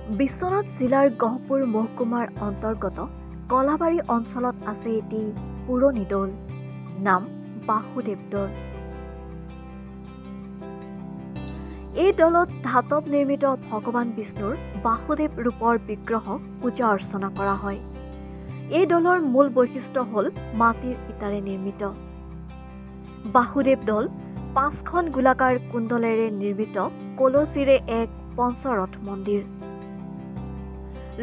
বিশ্বনাথ জিলাৰ গহপুৰ মহকুমাৰ অন্তৰ্গত কলাবাৰী অঞ্চলত আছে এটি পুৰণি দৌল, নাম বাসুদেৱ দৌল। এই দৌলত ধাতৱ নিৰ্মিত ভগৱান বিষ্ণুৰ বাসুদেৱ ৰূপৰ বিগ্ৰহক পূজা অৰ্চনা কৰা হয়। এই দৌলৰ মূল বৈশিষ্ট্য হ'ল মাটিৰ ইটাৰে নিৰ্মিত। বাসুদেৱ দৌল 5খন গোলাকাৰ কুণ্ডলেৰে নিৰ্মিত কলচীৰে এক পঞ্চৰথ মন্দিৰ।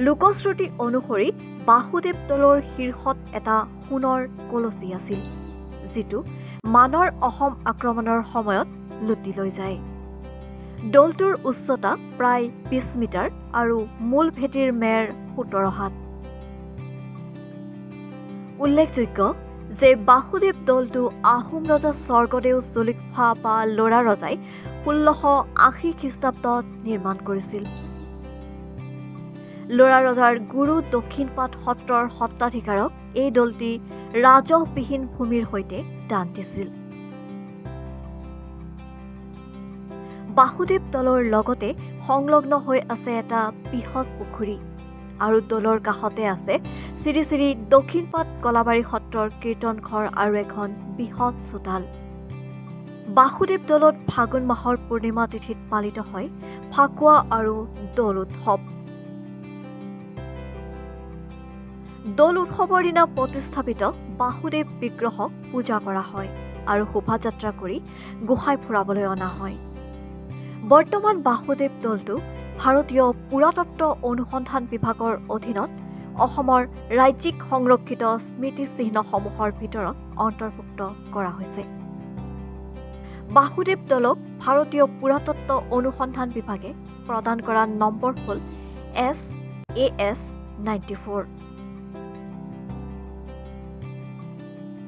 লোকশ্ৰুতি অনুসৰি বাসুদেৱ দৌলৰ শীৰ্ষত এটা সোণৰ কলচী আছিল, যিটো মানৰ অসম আক্ৰমণৰ সময়ত লুটি লৈ যায়। দৌলটোৰ উচ্চতা প্ৰায় 20 মিটাৰ আৰু মূল ভেটিৰ মেৰ 17 হাত। উল্লেখযোগ্য যে বাসুদেৱ দৌলটো আহোম ৰজা স্বৰ্গদেউ চলিকফা বা লৰা ৰজাই 1680 খ্ৰীষ্টাব্দত নিৰ্মাণ কৰিছিল। লৰা ৰজাৰ গুৰু দক্ষিণপাট সত্ৰৰ সত্ৰাধিকাৰক এই দৌলটি ৰাজহবিহীন ভূমিৰ সৈতে দান দিছিল। বাসুদেৱ দৌলৰ লগতে সংলগ্ন হৈ আছে এটা বৃহৎ পুখুৰী আৰু দৌলৰ কাষতে আছে শ্ৰী শ্ৰী দক্ষিণপাট কলাবাৰী সত্ৰৰ কীৰ্তন ঘৰ আৰু এখন বৃহৎ চোতাল। বাসুদেৱ দৌলত ফাগুন মাহৰ পূৰ্ণিমা তিথিত পালিত হয় ফাকুৱা আৰু দৌল উৎসৱ। দৌল উৎসৱৰ দিনা প্ৰতিস্থাপিত বাসুদেৱ বিগ্ৰহক পূজা কৰা হয় আৰু শোভাযাত্ৰা কৰি গোসাঁই ফুৰাবলৈ অনা হয়। বৰ্তমান বাসুদেৱ দৌলটো ভাৰতীয় পুৰাতত্ব অনুসন্ধান বিভাগৰ অধীনত অসমৰ ৰাজ্যিক সংৰক্ষিত স্মৃতিচিহ্নসমূহৰ ভিতৰত অন্তৰ্ভুক্ত কৰা হৈছে। বাসুদেৱ দৌলক ভাৰতীয় পুৰাতত্ব অনুসন্ধান বিভাগে প্ৰদান কৰা নম্বৰ হ'ল SAS 94।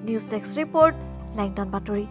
নিউজ ডেস্ক ৰিপৰ্ট, লেংটন বাতৰি।